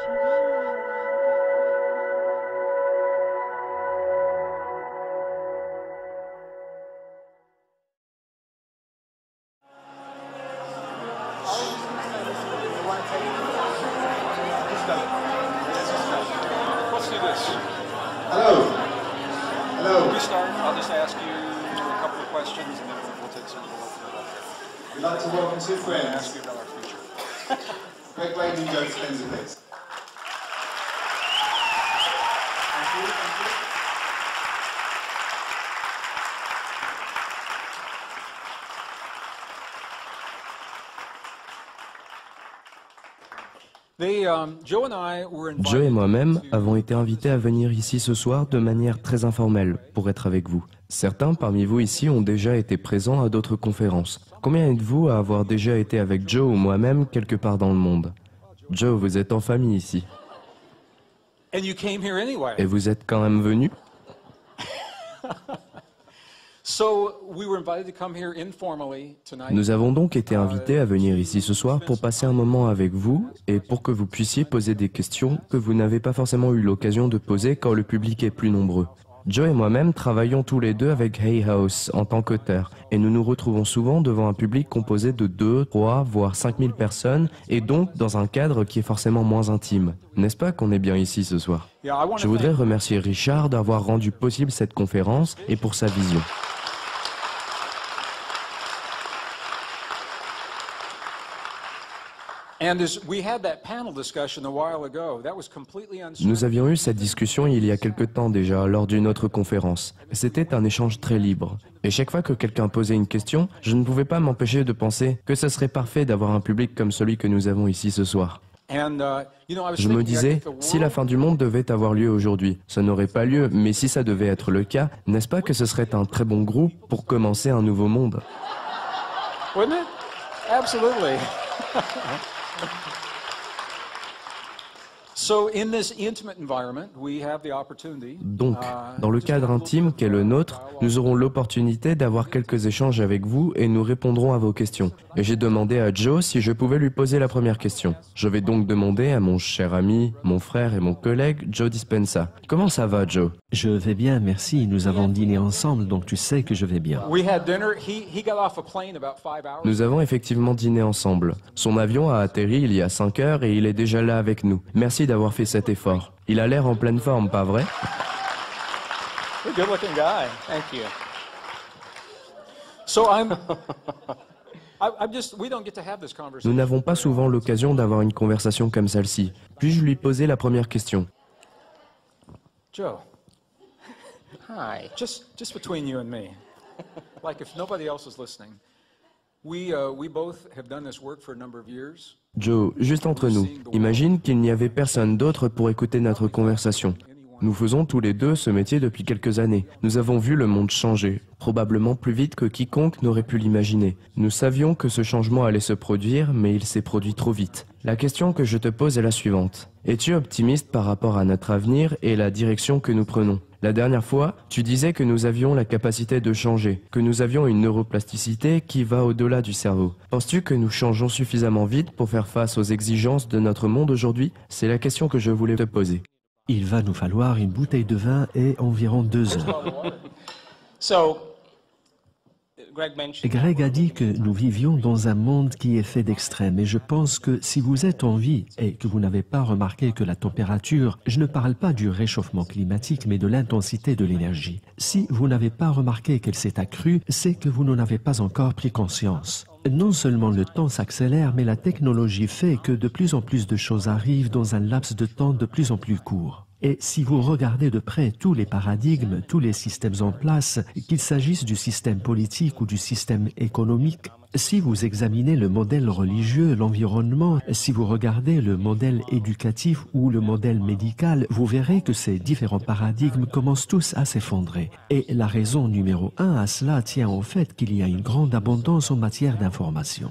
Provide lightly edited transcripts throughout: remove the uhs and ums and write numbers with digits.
Let's do this. Hello. Hello. When we start, I'll just ask you a couple of questions, and then we'll take some of the local up there. We'd like to welcome two We're going to ask friends, you about our future. Greg Wade and Joe Dispenza, please. Thank you. Thank you. Joe et moi-même avons été invités à venir ici ce soir de manière très informelle pour être avec vous. Certains parmi vous ici ont déjà été présents à d'autres conférences. Combien êtes-vous à avoir déjà été avec Joe ou moi-même quelque part dans le monde? Joe, vous êtes en famille ici. Et vous êtes quand même venu? Nous avons donc été invités à venir ici ce soir pour passer un moment avec vous et pour que vous puissiez poser des questions que vous n'avez pas forcément eu l'occasion de poser quand le public est plus nombreux. Joe et moi-même travaillons tous les deux avec Hay House en tant qu'auteurs et nous nous retrouvons souvent devant un public composé de 2, 3, voire 5000 personnes et donc dans un cadre qui est forcément moins intime. N'est-ce pas qu'on est bien ici ce soir? Je voudrais remercier Richard d'avoir rendu possible cette conférence et pour sa vision. Nous avions eu cette discussion il y a quelque temps déjà lors d'une autre conférence. C'était un échange très libre. Et chaque fois que quelqu'un posait une question, je ne pouvais pas m'empêcher de penser que ce serait parfait d'avoir un public comme celui que nous avons ici ce soir. Je me disais, si la fin du monde devait avoir lieu aujourd'hui, ça n'aurait pas lieu, mais si ça devait être le cas, n'est-ce pas que ce serait un très bon groupe pour commencer un nouveau monde? Wouldn't it? Absolutely. Donc, dans le cadre intime qu'est le nôtre, nous aurons l'opportunité d'avoir quelques échanges avec vous et nous répondrons à vos questions. Et j'ai demandé à Joe si je pouvais lui poser la première question. Je vais donc demander à mon cher ami, mon frère et mon collègue, Joe Dispenza. Comment ça va, Joe? Je vais bien, merci. Nous avons dîné ensemble, donc tu sais que je vais bien. Nous avons effectivement dîné ensemble. Son avion a atterri il y a 5 heures et il est déjà là avec nous. Merci d'avoir fait cet effort. Il a l'air en pleine forme, pas vrai? Good-looking guy. Thank you. Nous n'avons pas souvent l'occasion d'avoir une conversation comme celle-ci. Puis-je lui poser la première question? Joe. Hi. Just between you and me. Like if nobody else is listening. We both have done this work for a number of years. Joe, juste entre nous, imagine qu'il n'y avait personne d'autre pour écouter notre conversation. Nous faisons tous les deux ce métier depuis quelques années. Nous avons vu le monde changer, probablement plus vite que quiconque n'aurait pu l'imaginer. Nous savions que ce changement allait se produire, mais il s'est produit trop vite. La question que je te pose est la suivante. Es-tu optimiste par rapport à notre avenir et la direction que nous prenons? La dernière fois, tu disais que nous avions la capacité de changer, que nous avions une neuroplasticité qui va au-delà du cerveau. Penses-tu que nous changeons suffisamment vite pour faire face aux exigences de notre monde aujourd'hui? C'est la question que je voulais te poser. Il va nous falloir une bouteille de vin et environ 2 heures. Greg a dit que nous vivions dans un monde qui est fait d'extrêmes et je pense que si vous êtes en vie et que vous n'avez pas remarqué que la température, je ne parle pas du réchauffement climatique mais de l'intensité de l'énergie. Si vous n'avez pas remarqué qu'elle s'est accrue, c'est que vous n'en avez pas encore pris conscience. Non seulement le temps s'accélère, mais la technologie fait que de plus en plus de choses arrivent dans un laps de temps de plus en plus court. Et si vous regardez de près tous les paradigmes, tous les systèmes en place, qu'il s'agisse du système politique ou du système économique, si vous examinez le modèle religieux, l'environnement, si vous regardez le modèle éducatif ou le modèle médical, vous verrez que ces différents paradigmes commencent tous à s'effondrer. Et la raison numéro 1 à cela tient au fait qu'il y a une grande abondance en matière d'information.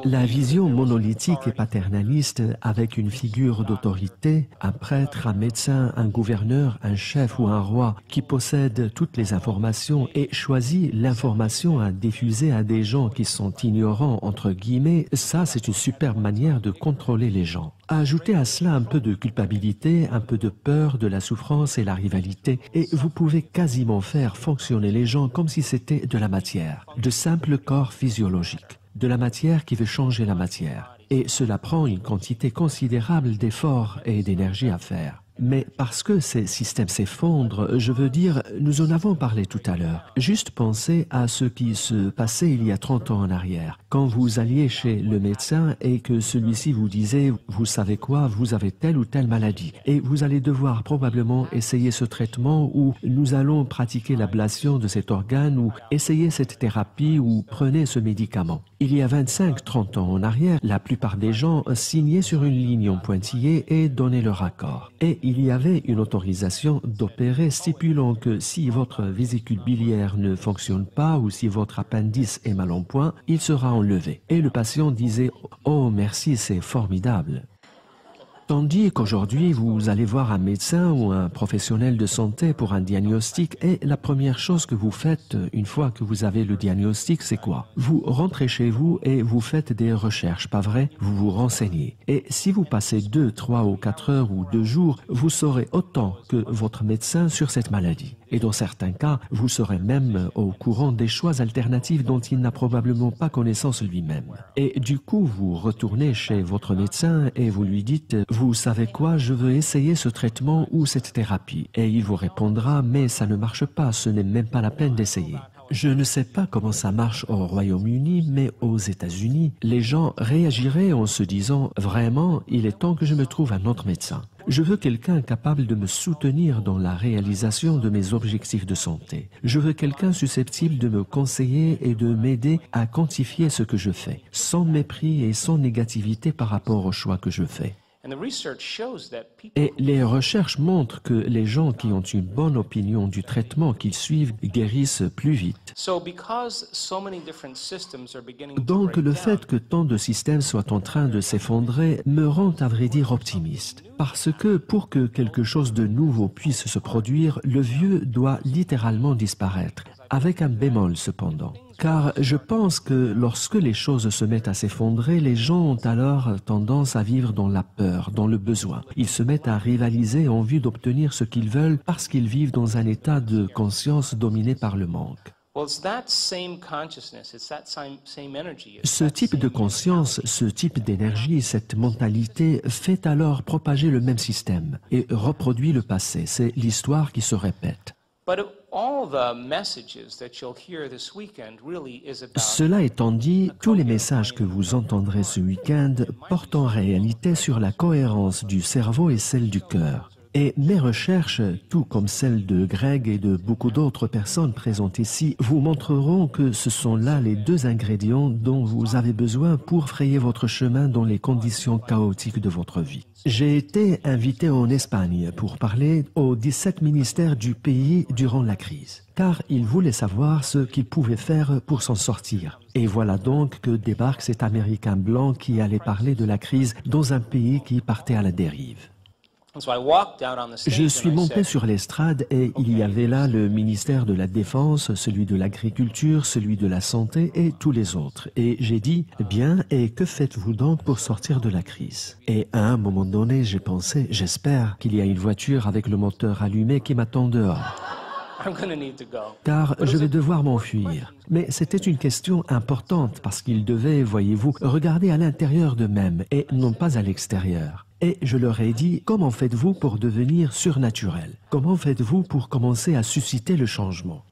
La vision monolithique et paternaliste avec une figure d'autorité, un prêtre, un médecin, un gouverneur, un chef ou un roi qui possède toutes les informations et choisit l'information à diffuser à des gens qui sont ignorants, entre guillemets, ça c'est une superbe manière de contrôler les gens. Ajoutez à cela un peu de culpabilité, un peu de peur, de la souffrance et la rivalité, et vous pouvez quasiment faire fonctionner les gens comme si c'était de la matière, de simples corps physiologiques, de la matière qui veut changer la matière. Et cela prend une quantité considérable d'efforts et d'énergie à faire. Mais parce que ces systèmes s'effondrent, je veux dire, nous en avons parlé tout à l'heure. Juste pensez à ce qui se passait il y a 30 ans en arrière. Quand vous alliez chez le médecin et que celui-ci vous disait, vous savez quoi, vous avez telle ou telle maladie. Et vous allez devoir probablement essayer ce traitement ou nous allons pratiquer l'ablation de cet organe ou essayer cette thérapie ou prenez ce médicament. Il y a 25-30 ans en arrière, la plupart des gens signaient sur une ligne en pointillé et donnaient leur accord. Et il y avait une autorisation d'opérer stipulant que si votre vésicule biliaire ne fonctionne pas ou si votre appendice est mal en point, il sera enlevé. Et le patient disait « Oh merci, c'est formidable ». Tandis qu'aujourd'hui, vous allez voir un médecin ou un professionnel de santé pour un diagnostic et la première chose que vous faites une fois que vous avez le diagnostic, c'est quoi? Vous rentrez chez vous et vous faites des recherches, pas vrai? Vous vous renseignez. Et si vous passez 2, 3 ou 4 heures ou 2 jours, vous saurez autant que votre médecin sur cette maladie. Et dans certains cas, vous serez même au courant des choix alternatifs dont il n'a probablement pas connaissance lui-même. Et du coup, vous retournez chez votre médecin et vous lui dites « Vous savez quoi, je veux essayer ce traitement ou cette thérapie. » Et il vous répondra « Mais ça ne marche pas, ce n'est même pas la peine d'essayer. » Je ne sais pas comment ça marche au Royaume-Uni, mais aux États-Unis, les gens réagiraient en se disant « Vraiment, il est temps que je me trouve un autre médecin. » Je veux quelqu'un capable de me soutenir dans la réalisation de mes objectifs de santé. Je veux quelqu'un susceptible de me conseiller et de m'aider à quantifier ce que je fais, sans mépris et sans négativité par rapport au choix que je fais. Et les recherches montrent que les gens qui ont une bonne opinion du traitement qu'ils suivent guérissent plus vite. Donc le fait que tant de systèmes soient en train de s'effondrer me rend à vrai dire optimiste. Parce que pour que quelque chose de nouveau puisse se produire, le vieux doit littéralement disparaître. Avec un bémol cependant. Car je pense que lorsque les choses se mettent à s'effondrer, les gens ont alors tendance à vivre dans la peur, dans le besoin. Ils se mettent à rivaliser en vue d'obtenir ce qu'ils veulent parce qu'ils vivent dans un état de conscience dominé par le manque. Ce type de conscience, ce type d'énergie, cette mentalité fait alors propager le même système et reproduit le passé. C'est l'histoire qui se répète. Cela étant dit, tous les messages que vous entendrez ce week-end portent en réalité sur la cohérence du cerveau et celle du cœur. Et mes recherches, tout comme celles de Greg et de beaucoup d'autres personnes présentes ici, vous montreront que ce sont là les deux ingrédients dont vous avez besoin pour frayer votre chemin dans les conditions chaotiques de votre vie. J'ai été invité en Espagne pour parler aux 17 ministères du pays durant la crise, car ils voulaient savoir ce qu'ils pouvaient faire pour s'en sortir. Et voilà donc que débarque cet Américain blanc qui allait parler de la crise dans un pays qui partait à la dérive. Je suis monté sur l'estrade et il y avait là le ministère de la Défense, celui de l'Agriculture, celui de la Santé et tous les autres. Et j'ai dit, bien, et que faites-vous donc pour sortir de la crise? Et à un moment donné, j'ai pensé, j'espère qu'il y a une voiture avec le moteur allumé qui m'attend dehors. Car je vais devoir m'enfuir. Mais c'était une question importante parce qu'ils devaient, voyez-vous, regarder à l'intérieur d'eux-mêmes et non pas à l'extérieur. Et je leur ai dit, comment faites-vous pour devenir surnaturel? Comment faites-vous pour commencer à susciter le changement?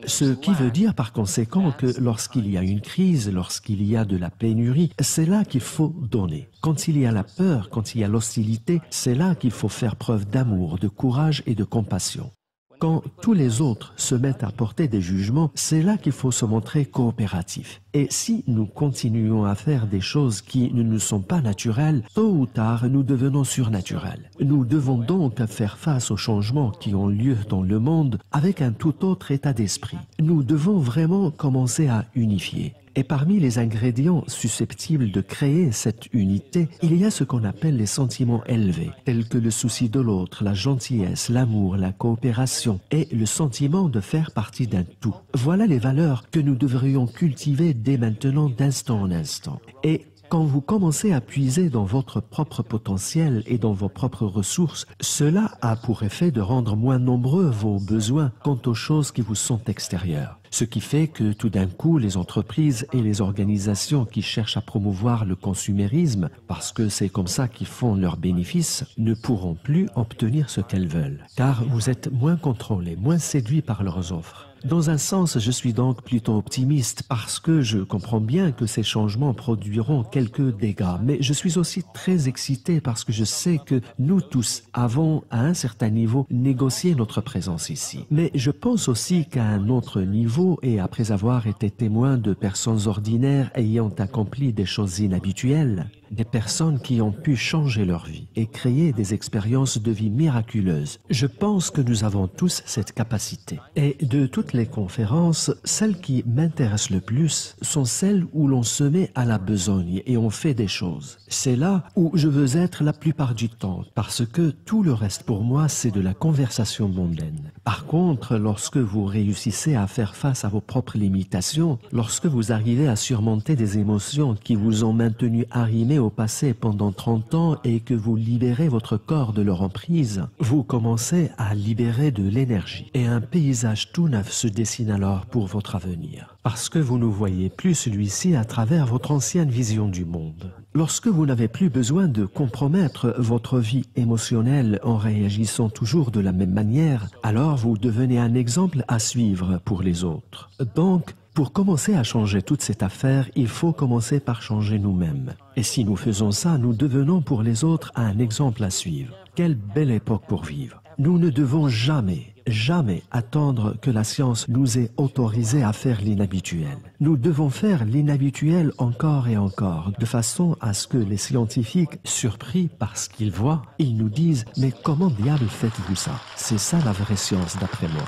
Ce qui veut dire par conséquent que lorsqu'il y a une crise, lorsqu'il y a de la pénurie, c'est là qu'il faut donner. Quand il y a la peur, quand il y a l'hostilité, c'est là qu'il faut faire preuve d'amour, de courage et de compassion. Quand tous les autres se mettent à porter des jugements, c'est là qu'il faut se montrer coopératif. Et si nous continuons à faire des choses qui ne nous sont pas naturelles, tôt ou tard, nous devenons surnaturels. Nous devons donc faire face aux changements qui ont lieu dans le monde avec un tout autre état d'esprit. Nous devons vraiment commencer à unifier. Et parmi les ingrédients susceptibles de créer cette unité, il y a ce qu'on appelle les sentiments élevés, tels que le souci de l'autre, la gentillesse, l'amour, la coopération et le sentiment de faire partie d'un tout. Voilà les valeurs que nous devrions cultiver dès maintenant d'instant en instant. Et quand vous commencez à puiser dans votre propre potentiel et dans vos propres ressources, cela a pour effet de rendre moins nombreux vos besoins quant aux choses qui vous sont extérieures. Ce qui fait que tout d'un coup, les entreprises et les organisations qui cherchent à promouvoir le consumérisme, parce que c'est comme ça qu'ils font leurs bénéfices, ne pourront plus obtenir ce qu'elles veulent. Car vous êtes moins contrôlés, moins séduits par leurs offres. Dans un sens, je suis donc plutôt optimiste parce que je comprends bien que ces changements produiront quelques dégâts. Mais je suis aussi très excité parce que je sais que nous tous avons, à un certain niveau, négocié notre présence ici. Mais je pense aussi qu'à un autre niveau, et après avoir été témoin de personnes ordinaires ayant accompli des choses inhabituelles, des personnes qui ont pu changer leur vie et créer des expériences de vie miraculeuses. Je pense que nous avons tous cette capacité. Et de toutes les conférences, celles qui m'intéressent le plus sont celles où l'on se met à la besogne et on fait des choses. C'est là où je veux être la plupart du temps, parce que tout le reste pour moi, c'est de la conversation mondaine. Par contre, lorsque vous réussissez à faire face à vos propres limitations, lorsque vous arrivez à surmonter des émotions qui vous ont maintenu arrimé au passé pendant 30 ans et que vous libérez votre corps de leur emprise, vous commencez à libérer de l'énergie. Et un paysage tout neuf se dessine alors pour votre avenir. Parce que vous ne voyez plus celui-ci à travers votre ancienne vision du monde. Lorsque vous n'avez plus besoin de compromettre votre vie émotionnelle en réagissant toujours de la même manière, alors vous devenez un exemple à suivre pour les autres. Donc, pour commencer à changer toute cette affaire, il faut commencer par changer nous-mêmes. Et si nous faisons ça, nous devenons pour les autres un exemple à suivre. Quelle belle époque pour vivre. Nous ne devons jamais attendre que la science nous ait autorisé à faire l'inhabituel. Nous devons faire l'inhabituel encore et encore, de façon à ce que les scientifiques, surpris par ce qu'ils voient, ils nous disent « Mais comment diable faites-vous ça ?» C'est ça la vraie science d'après moi.